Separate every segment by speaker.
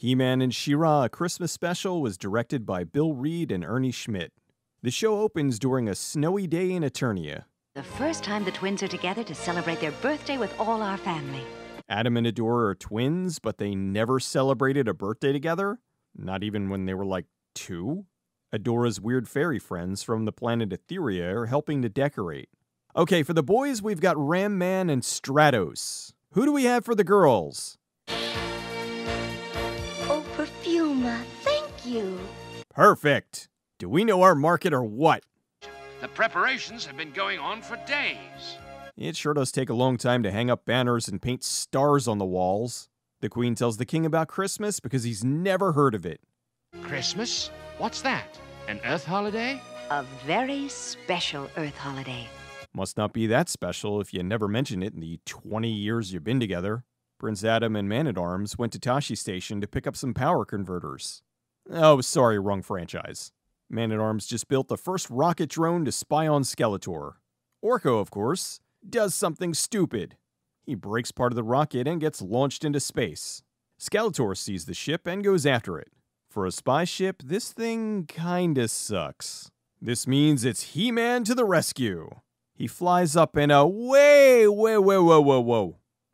Speaker 1: He-Man and She-Ra, A Christmas Special was directed by Bill Reed and Ernie Schmidt. The show opens during a snowy day in Eternia.
Speaker 2: The first time the twins are together to celebrate their birthday with all our family.
Speaker 1: Adam and Adora are twins, but they never celebrated a birthday together? Not even when they were like 2? Adora's weird fairy friends from the planet Etheria are helping to decorate. Okay, for the boys, we've got Ram Man and Stratos. Who do we have for the girls?
Speaker 3: Oh, Perfuma, thank you.
Speaker 1: Perfect. Do we know our market or what?
Speaker 4: The preparations have been going on for days.
Speaker 1: It sure does take a long time to hang up banners and paint stars on the walls. The Queen tells the King about Christmas because he's never heard of it.
Speaker 4: Christmas? What's that? An Earth holiday?
Speaker 2: A very special Earth holiday.
Speaker 1: Must not be that special if you never mention it in the 20 years you've been together. Prince Adam and Man-at-Arms went to Tashi Station to pick up some power converters. Oh, sorry, wrong franchise. Man-at-Arms just built the first rocket drone to spy on Skeletor. Orko, of course, does something stupid. He breaks part of the rocket and gets launched into space. Skeletor sees the ship and goes after it. For a spy ship, this thing kinda sucks. This means it's He-Man to the rescue. He flies up in a whoa.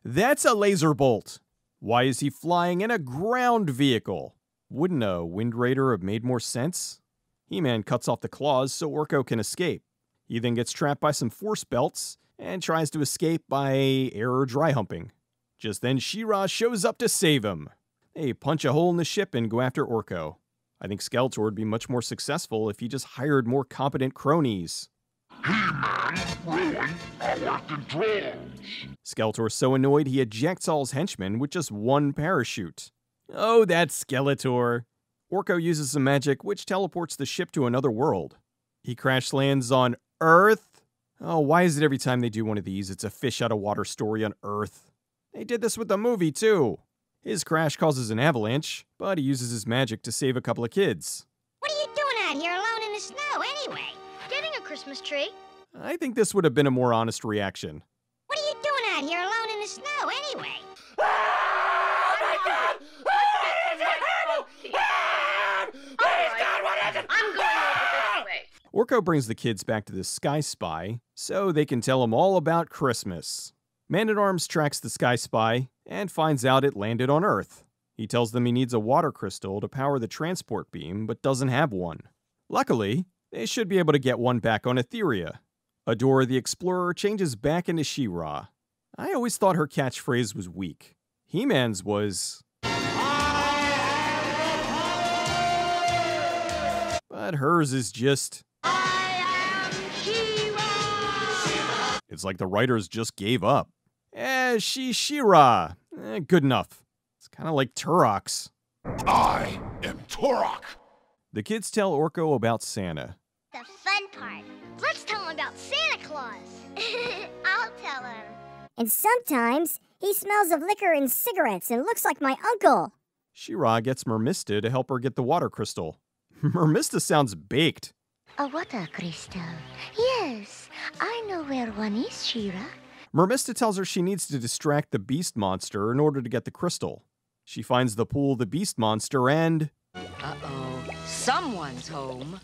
Speaker 1: That's a laser bolt. Why is he flying in a ground vehicle? Wouldn't a Wind Raider have made more sense? He-Man cuts off the claws so Orko can escape. He then gets trapped by some force belts and tries to escape by air or dry humping. Just then She-Ra shows up to save him. They punch a hole in the ship and go after Orko. I think Skeletor would be much more successful if he just hired more competent cronies.
Speaker 5: He-Man ruined our controls.
Speaker 1: Skeletor's so annoyed he ejects all his henchmen with just one parachute. Oh, that's Skeletor. Orko uses some magic which teleports the ship to another world. He crash lands on Earth? Oh, why is it every time they do one of these, it's a fish out of water story on Earth? They did this with the movie, too. His crash causes an avalanche, but he uses his magic to save a couple of kids.
Speaker 3: What are you doing out here alone in the snow anyway?
Speaker 6: Getting a Christmas tree.
Speaker 1: I think this would have been a more honest reaction.
Speaker 3: What are you doing out here alone in the snow anyway?
Speaker 5: Oh my God! Please, God, what is it?
Speaker 6: I'm going over this way.
Speaker 1: Orko brings the kids back to the Sky Spy so they can tell him all about Christmas. Man-at-Arms tracks the Sky Spy and finds out it landed on Earth. He tells them he needs a water crystal to power the transport beam, but doesn't have one. Luckily, they should be able to get one back on Etheria. Adora the Explorer changes back into She-Ra. I always thought her catchphrase was weak. He-Man's was... But hers is just...
Speaker 6: I am She-Ra.
Speaker 1: It's like the writers just gave up. She's She-Ra. Good enough. It's kind of like Turok's.
Speaker 5: I am Turok.
Speaker 1: The kids tell Orko about Santa.
Speaker 3: The fun part. Let's tell him about Santa Claus. I'll tell him.
Speaker 7: And sometimes he smells of liquor and cigarettes and looks like my uncle.
Speaker 1: She-Ra gets Mermista to help her get the water crystal. Mermista sounds baked.
Speaker 3: A water crystal. Yes, I know where one is, She-Ra.
Speaker 1: Mermista tells her she needs to distract the beast monster in order to get the crystal. She finds the pool of the beast monster and...
Speaker 2: Uh-oh. Someone's home.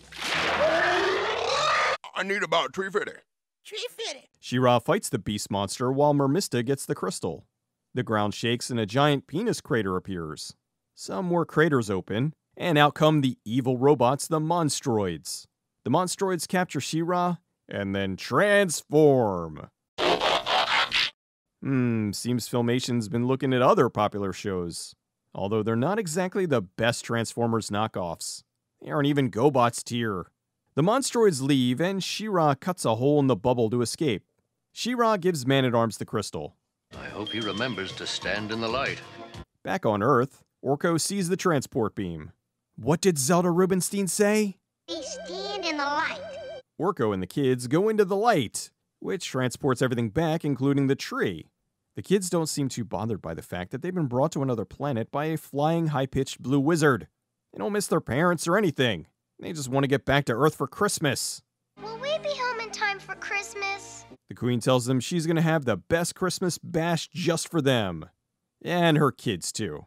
Speaker 5: I need about 350.
Speaker 3: 350.
Speaker 1: She-Ra fights the beast monster while Mermista gets the crystal. The ground shakes and a giant penis crater appears. Some more craters open, and out come the evil robots, the Monstroids. The Monstroids capture She-Ra and then transform. Seems Filmation's been looking at other popular shows. Although they're not exactly the best Transformers knockoffs. They aren't even GoBots tier. The Monstroids leave and She-Ra cuts a hole in the bubble to escape. She-Ra gives Man-at-Arms the crystal.
Speaker 8: I hope he remembers to stand in the light.
Speaker 1: Back on Earth, Orko sees the transport beam. What did Zelda Rubinstein say?
Speaker 3: They stand in the light.
Speaker 1: Orko and the kids go into the light, which transports everything back, including the tree. The kids don't seem too bothered by the fact that they've been brought to another planet by a flying, high-pitched blue wizard. They don't miss their parents or anything. They just want to get back to Earth for Christmas.
Speaker 6: Will we be home in time for Christmas?
Speaker 1: The Queen tells them she's going to have the best Christmas bash just for them. And her kids, too.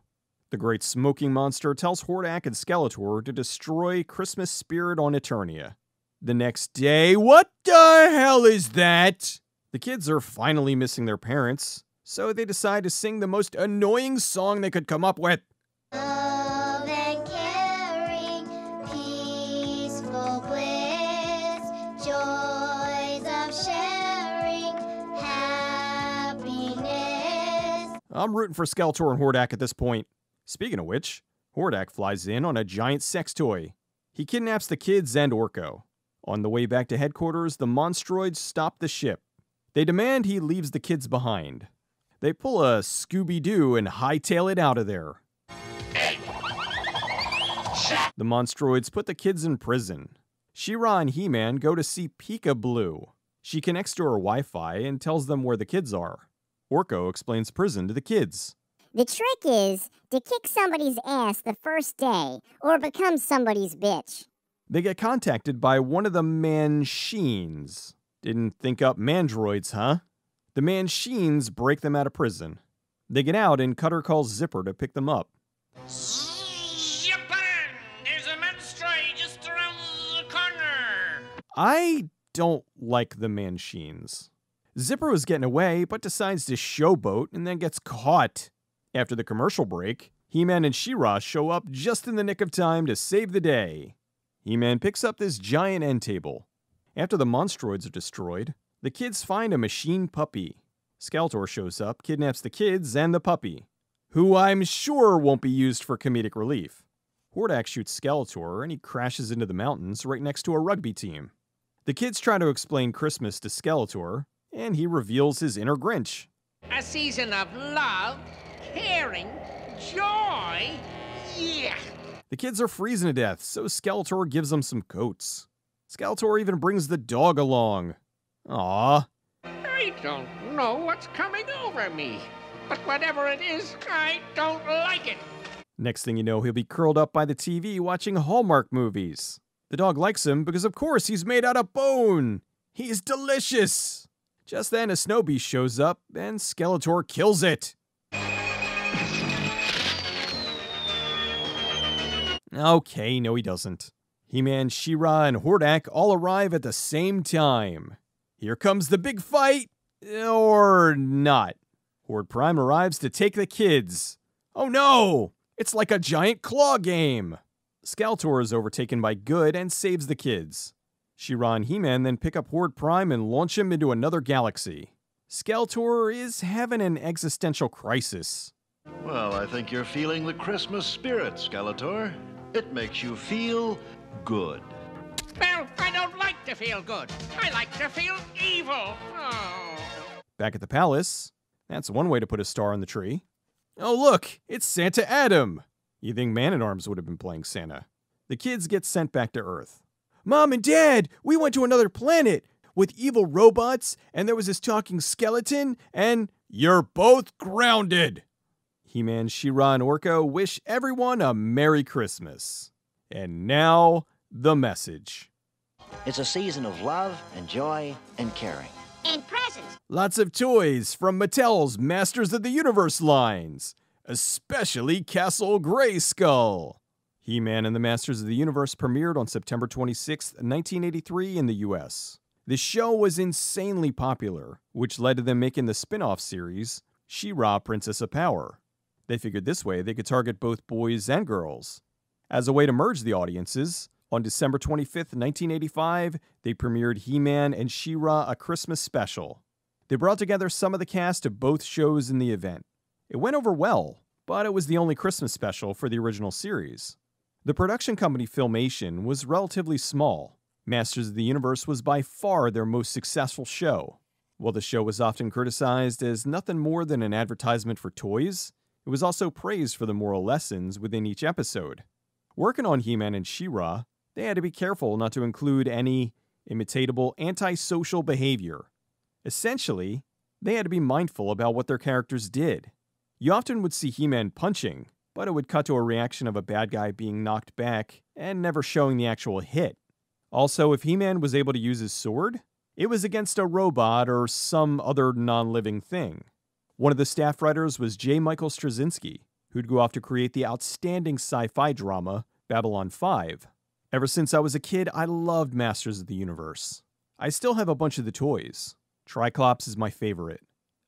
Speaker 1: The great smoking monster tells Hordak and Skeletor to destroy Christmas spirit on Eternia. The next day, what the hell is that? The kids are finally missing their parents, so they decide to sing the most annoying song they could come up with.
Speaker 6: Love and caring, peaceful bliss, joys of sharing, happiness.
Speaker 1: I'm rooting for Skeletor and Hordak at this point. Speaking of which, Hordak flies in on a giant sex toy. He kidnaps the kids and Orko. On the way back to headquarters, the Monstroids stop the ship. They demand he leaves the kids behind. They pull a Scooby-Doo and hightail it out of there. The Monstroids put the kids in prison. She-Ra and He-Man go to see Pika Blue. She connects to her Wi-Fi and tells them where the kids are. Orko explains prison to the kids.
Speaker 7: The trick is to kick somebody's ass the first day or become somebody's bitch.
Speaker 1: They get contacted by one of the Manchines. Didn't think up Mandroids, huh? The Manchines break them out of prison. They get out and Cutter calls Zipper to pick them up.
Speaker 9: Zipper! There's a Monstroid just around the corner!
Speaker 1: I don't like the Manchines. Zipper was getting away, but decides to showboat and then gets caught. After the commercial break, He-Man and She-Ra show up just in the nick of time to save the day. He-Man picks up this giant end table. After the Monstroids are destroyed, the kids find a machine puppy. Skeletor shows up, kidnaps the kids and the puppy, who I'm sure won't be used for comedic relief. Hordak shoots Skeletor and he crashes into the mountains right next to a rugby team. The kids try to explain Christmas to Skeletor, and he reveals his inner Grinch.
Speaker 9: A season of love, caring, joy, yeah!
Speaker 1: The kids are freezing to death, so Skeletor gives them some coats. Skeletor even brings the dog along. Aww.
Speaker 9: I don't know what's coming over me, but whatever it is, I don't like it.
Speaker 1: Next thing you know, he'll be curled up by the TV watching Hallmark movies. The dog likes him because, of course, he's made out of bone. He's delicious. Just then, a snow beast shows up, and Skeletor kills it. Okay, no he doesn't. He-Man, She-Ra, and Hordak all arrive at the same time. Here comes the big fight! Or not. Horde Prime arrives to take the kids. Oh no! It's like a giant claw game! Skeletor is overtaken by Good and saves the kids. She-Ra and He-Man then pick up Horde Prime and launch him into another galaxy. Skeletor is having an existential crisis.
Speaker 10: Well, I think you're feeling the Christmas spirit, Skeletor. It makes you feel good.
Speaker 9: Well, I don't like to feel good. I like to feel evil. Oh.
Speaker 1: Back at the palace, that's one way to put a star on the tree. Oh look, it's Santa Adam! You think Man-at-Arms would have been playing Santa. The kids get sent back to Earth. Mom and Dad, we went to another planet with evil robots, and there was this talking skeleton, and you're both grounded! He-Man, She-Ra, and Orko wish everyone a Merry Christmas. And now, the message.
Speaker 11: It's a season of love and joy and caring.
Speaker 3: And presents.
Speaker 1: Lots of toys from Mattel's Masters of the Universe lines, especially Castle Grayskull. He-Man and the Masters of the Universe premiered on September 26, 1983 in the US. The show was insanely popular, which led to them making the spin-off series, She-Ra, Princess of Power. They figured this way they could target both boys and girls. As a way to merge the audiences, on December 25, 1985, they premiered He-Man and She-Ra, A Christmas Special. They brought together some of the cast of both shows in the event. It went over well, but it was the only Christmas special for the original series. The production company Filmation was relatively small. Masters of the Universe was by far their most successful show. While the show was often criticized as nothing more than an advertisement for toys, it was also praised for the moral lessons within each episode. Working on He-Man and She-Ra, they had to be careful not to include any imitatable antisocial behavior. Essentially, they had to be mindful about what their characters did. You often would see He-Man punching, but it would cut to a reaction of a bad guy being knocked back and never showing the actual hit. Also, if He-Man was able to use his sword, it was against a robot or some other non-living thing. One of the staff writers was J. Michael Straczynski. who'd go off to create the outstanding sci-fi drama Babylon 5. Ever since I was a kid, I loved Masters of the Universe. I still have a bunch of the toys. Triclops is my favorite.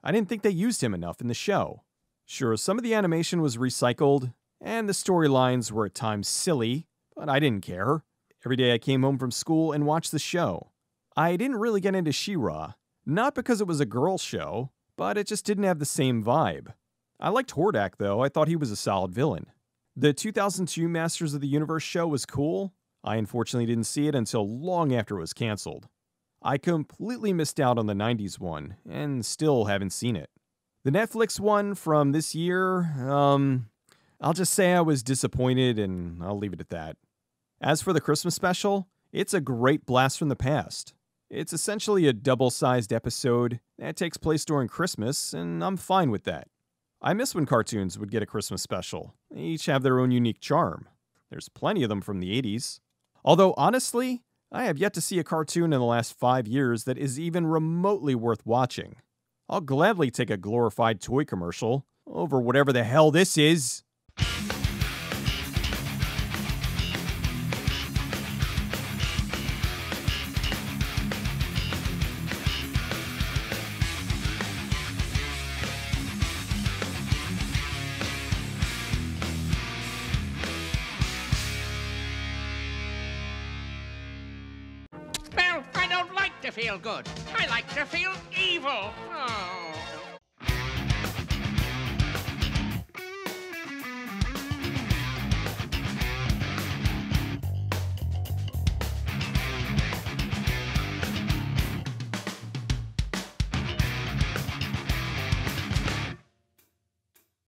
Speaker 1: I didn't think they used him enough in the show. Sure, some of the animation was recycled, and the storylines were at times silly, but I didn't care. Every day I came home from school and watched the show. I didn't really get into She-Ra, not because it was a girl show, but it just didn't have the same vibe. I liked Hordak though, I thought he was a solid villain. The 2002 Masters of the Universe show was cool. I unfortunately didn't see it until long after it was canceled. I completely missed out on the 90s one, and still haven't seen it. The Netflix one from this year, I'll just say I was disappointed and I'll leave it at that. As for the Christmas special, it's a great blast from the past. It's essentially a double-sized episode that takes place during Christmas, and I'm fine with that. I miss when cartoons would get a Christmas special. They each have their own unique charm. There's plenty of them from the 80s. Although, honestly, I have yet to see a cartoon in the last 5 years that is even remotely worth watching. I'll gladly take a glorified toy commercial over whatever the hell this is.
Speaker 9: Well, I don't like to feel good. I like to feel evil. Oh.